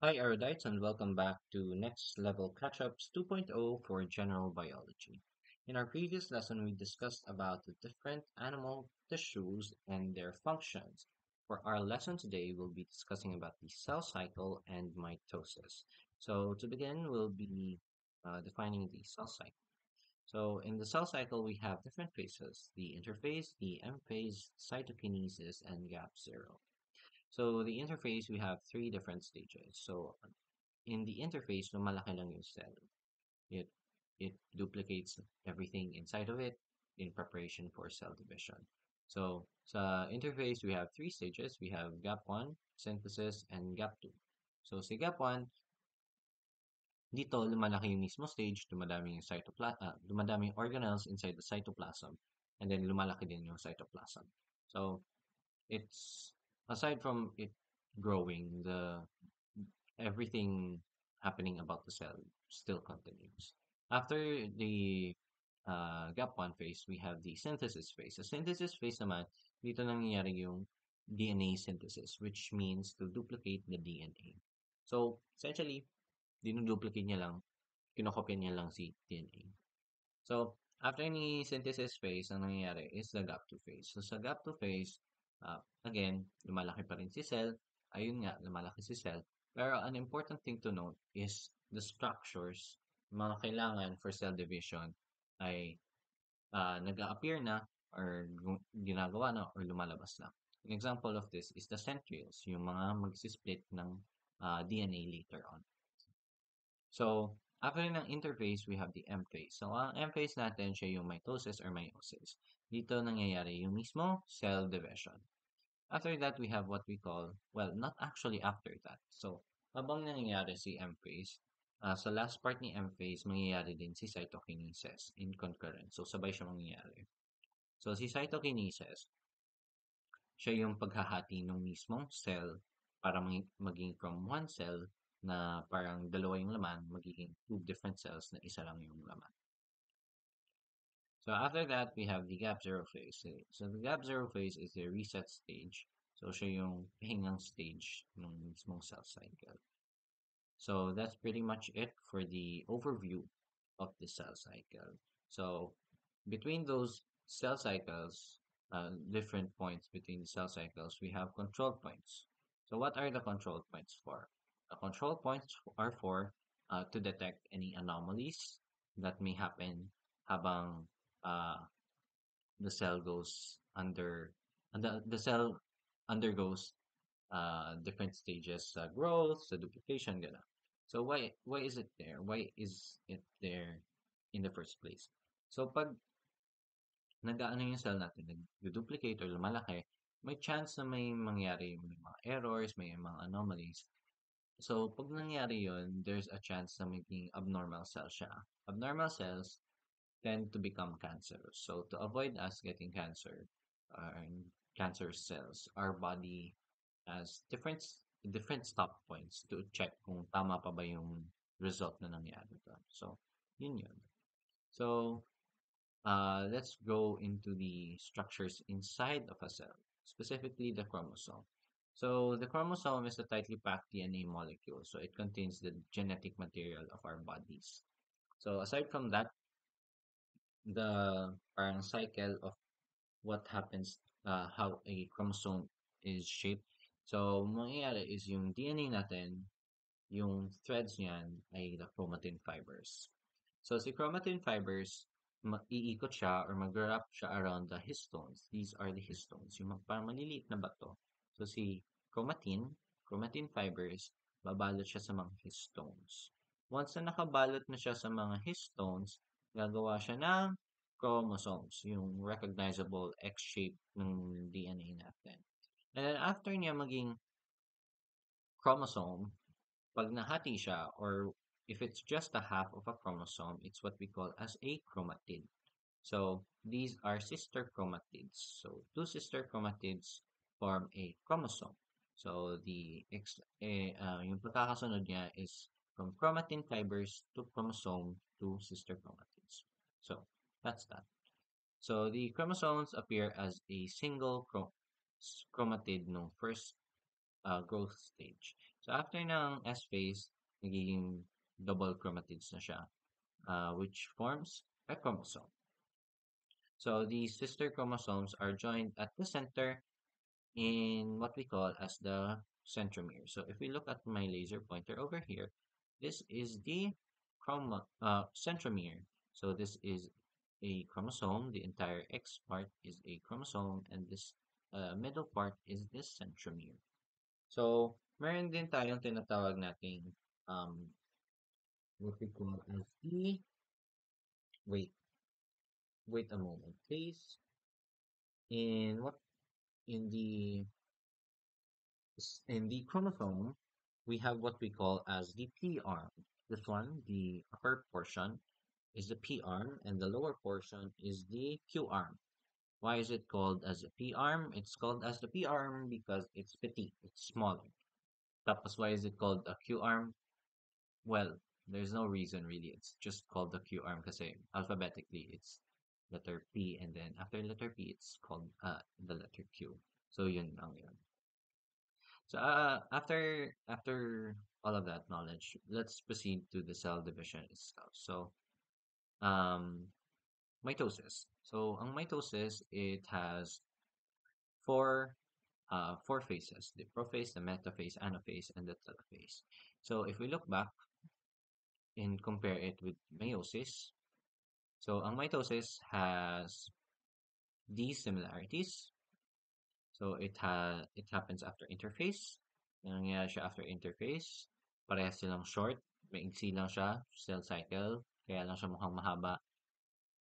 Hi, erudites, and welcome back to Next Level Catch-ups 2.0 for General Biology. In our previous lesson, we discussed about the different animal tissues and their functions. For our lesson today, we'll be discussing about the cell cycle and mitosis. So to begin, we'll be defining the cell cycle. So in the cell cycle, we have different phases: the interphase, the M phase, cytokinesis, and gap zero. So the interface, we have three different stages. So in the interface, lumalaki lang yung cell. It it duplicates everything inside of it in preparation for cell division. So sa interface, we have three stages. We have gap 1, synthesis, and gap 2. So sa gap 1, dito lumalaki yung mismo stage, dumadami yung organelles inside the cytoplasm, and then lumalaki din yung cytoplasm. So it's aside from it growing, the everything happening about the cell still continues. After the gap 1 phase, we have the synthesis phase. Sa synthesis phase naman, dito nangyayari yung DNA synthesis, which means to duplicate the DNA. So, essentially, dinuduplicate niya lang, kinokopya niya lang si DNA. So, after ni synthesis phase, ang nangyayari is the gap 2 phase. So, sa gap 2 phase, again, lumalaki pa rin si cell. Ayun nga, lumalaki si cell. Pero an important thing to note is the structures, mga kailangan for cell division ay nag-a-appear na or ginagawa na or lumalabas na. An example of this is the centrioles, yung mga magsisplit ng DNA later on. So, after ng interphase, we have the M phase. So, ang M phase natin siya yung mitosis or meiosis. Dito nangyayari yung mismo cell division. After that, we have what we call, well, not actually after that. So, habang nangyayari si M phase, sa last part ni M phase, mangyayari din si cytokinesis in concurrent. So, sabay siya mangyayari. So, si cytokinesis, siya yung paghahati ng mismong cell para maging from one cell na parang dalawa yung laman, magiging two different cells na isa lang yung laman. So after that, we have the gap zero phase. So the gap zero phase is the reset stage. So siya yung pahingang stage ng mismong cell cycle. So that's pretty much it for the overview of the cell cycle. So between those cell cycles, different points between the cell cycles, we have control points. So what are the control points for? The control points are for to detect any anomalies that may happen habang uh, the cell goes under, and the cell undergoes different stages sa growth, sa duplication, gano'n. So why is it there? Why is it there in the first place? So pag nag-aano yung cell natin, nag-duplicate or lumalaki, may chance na may mangyari, may mga errors, may mga anomalies. So, pag nangyari yun, there's a chance na maging abnormal cell siya. Abnormal cells tend to become cancerous. So, to avoid us getting cancer, cancer cells, our body has different stop points to check kung tama pa ba yung result na nangyari doon. So, yun. So, let's go into the structures inside of a cell, specifically the chromosome. So the chromosome is a tightly packed DNA molecule, so it contains the genetic material of our bodies. So aside from that, the parang cycle of what happens, how a chromosome is shaped. So mangyayari is yung DNA natin, yung threads niyan ay the chromatin fibers. So si chromatin fibers, iikot siya or mag-wrap siya around the histones. These are the histones, yung parang maliliit na bato. So si chromatin fibers, babalot siya sa mga histones. Once na nakabalot na siya sa mga histones, gagawa siya ng chromosomes, yung recognizable X-shape ng DNA natin. And then after niya maging chromosome, pag nahati siya or if it's just a half of a chromosome, it's what we call as a chromatid. So these are sister chromatids. So two sister chromatids form a chromosome. So yung pagkakasunod niya is from chromatin fibers to chromosome to sister chromatids. So that's that. So the chromosomes appear as a single chromatid no first growth stage. So after ng S phase, nagiging double chromatids na siya, which forms a chromosome. So these sister chromosomes are joined at the center in what we call as the centromere. So if we look at my laser pointer over here, this is the centromere. So this is a chromosome. The entire X part is a chromosome, and this middle part is this centromere. So meron din tayong tinatawag nating um, what we call as the wait wait a moment please in what in the chromosome, we have what we call as the P arm. This one, the upper portion, is the P arm, and the lower portion is the Q arm. Why is it called as a P arm? It's called as the P arm because it's petite, it's smaller. Tapos why is it called a Q arm? Well, there's no reason really. It's just called the Q arm because alphabetically it's letter P, and then after letter P, it's called the letter Q. So yun lang yun. So after all of that knowledge, let's proceed to the cell division itself. So um, mitosis. So ang mitosis, it has four four phases: the prophase, the metaphase, anaphase, and the telophase. So if we look back and compare it with meiosis, so ang mitosis has these similarities. So it happens after interphase. Nangyayari siya after interphase. Parehas silang short. Maigsi lang siya, cell cycle. Kaya lang siya mukhang mahaba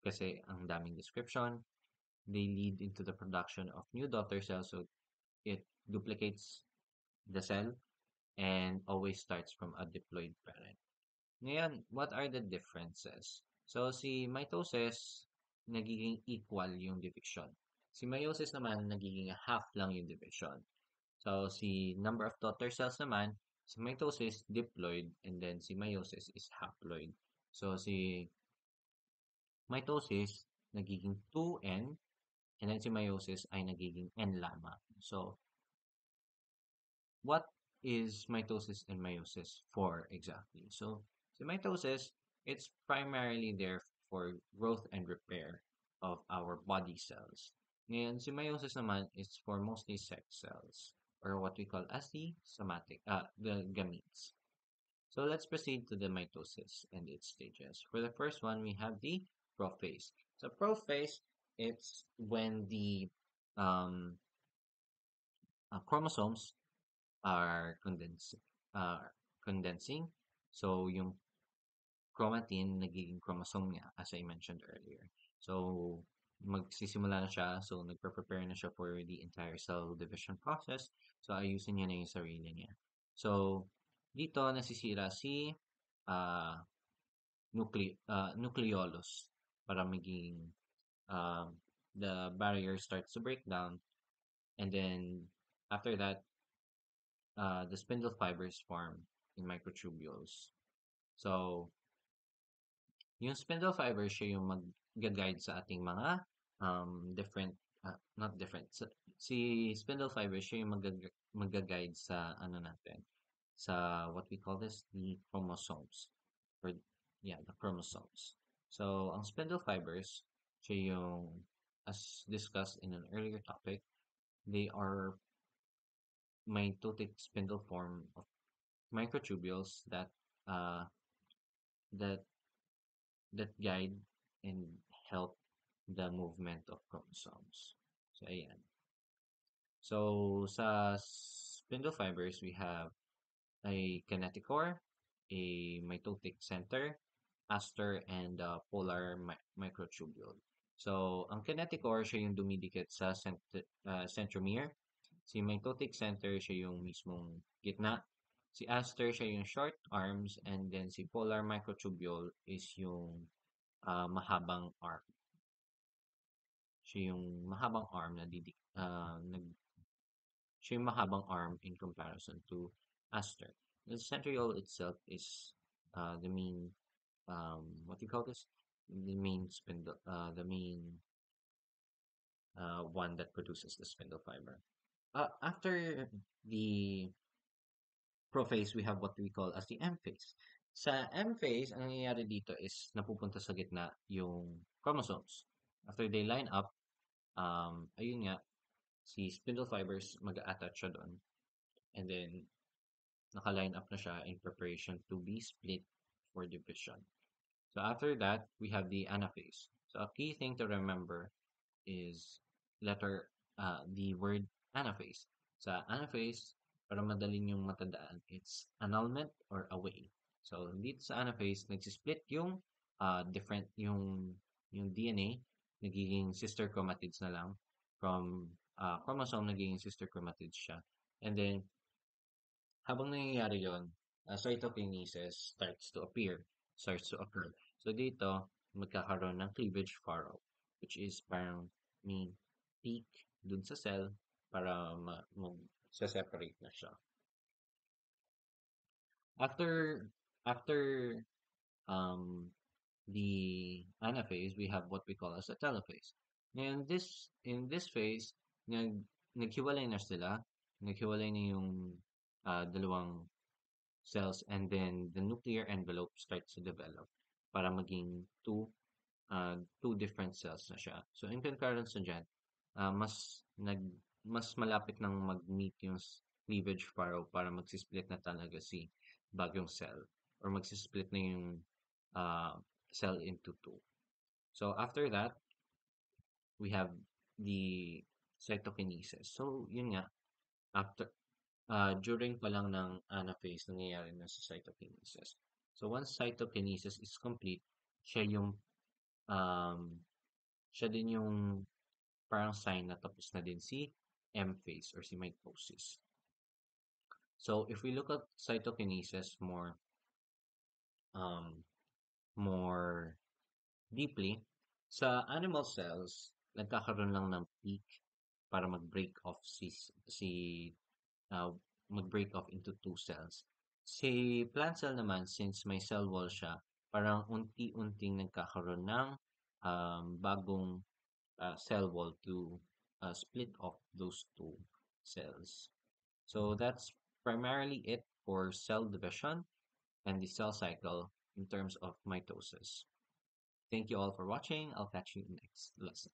kasi ang daming description. They lead into the production of new daughter cells, so it duplicates the cell and always starts from a diploid parent. Ngayon, what are the differences? So, si mitosis, nagiging equal yung division. Si meiosis naman, nagiging half lang yung division. So, si number of daughter cells naman, si mitosis, diploid, and then si meiosis is haploid. So, si mitosis, nagiging 2N, and then si meiosis ay nagiging N lamang. So, what is mitosis and meiosis for exactly? So, si mitosis, it's primarily there for growth and repair of our body cells. Ngayon, si meiosis naman is for mostly sex cells, or what we call as the gametes. So let's proceed to the mitosis and its stages. For the first one, we have the prophase. So prophase, it's when the um, chromosomes are uh, condensing. So yung chromatin nagiging chromosome niya, as I mentioned earlier. So magsisimula na siya, so nagpre-prepare na siya for the entire cell division process. So ayusin niya na yung sarili niya. So dito nasisira si uh, nucleolus para maging um, the barrier starts to break down, and then after that the spindle fibers form in microtubules. So yung spindle fibers siya yung mag-guide sa ating mga different not different si spindle fibers siya yung mag-guide sa ano natin sa what we call this the chromosomes, or yeah, the chromosomes. So ang spindle fibers siya yung, as discussed in an earlier topic, they are mitotic spindle form of microtubules uh that that guide and help the movement of chromosomes. So ayan. So sa spindle fibers, we have a kinetochore, a mitotic center, aster, and polar microtubule. So, ang kinetochore, siya yung dumidikit sa centromere. Si mitotic center, siya yung mismong gitna. Si aster, siya yung short arms. And then si polar microtubule is yung mahabang arm. Siya yung mahabang arm na siya yung mahabang arm in comparison to aster. The centriole itself is the main what do you call this? The main spindle, the main one that produces the spindle fiber. After the prophase, we have what we call as the M phase. Sa M phase, ang nangyayari dito is napupunta sa gitna yung chromosomes. After they line up, ayun nga, si spindle fibers mag-attach siya doon. And then, naka-line up na siya in preparation to be split for division. So after that, we have the anaphase. So a key thing to remember is the word anaphase. Sa anaphase, para madaling yung matandaan, it's annulment or away. So dito sa anaphase, nagsisplit yung yung DNA, nagiging sister chromatids na lang from chromosome, nagiging sister chromatids siya. And then habang nangyayari yon, cytokinesis starts to occur. So dito, magkakaroon ng cleavage furrow, which is parang may peak dun sa cell para mag-separate na siya. After after the anaphase, we have what we call as a telophase. Ngayon, in this phase, naghiwalay na sila, naghiwalay na yung dalawang cells, and then the nuclear envelope starts to develop para maging two different cells na siya. So in concurrence na dyan, mas malapit nang mag-meet yung cleavage furrow para magsisplit na talaga si bagong cell, or magsisplit na yung cell into two. So after that, we have the cytokinesis. So yun nga, after during pa lang ng anaphase, nangyayari na sa cytokinesis. So once cytokinesis is complete, siya yung siya din yung parang sign na tapos na din si M phase or si mitosis. So if we look at cytokinesis more deeply, sa animal cells, nagkakaroon lang ng peak para mag-break off uh, mag-break off into two cells. Si plant cell naman, since may cell wall siya, parang unti-unting nagkakaroon ng bagong cell wall to split off those two cells. So that's primarily it for cell division and the cell cycle in terms of mitosis. Thank you all for watching. I'll catch you in the next lesson.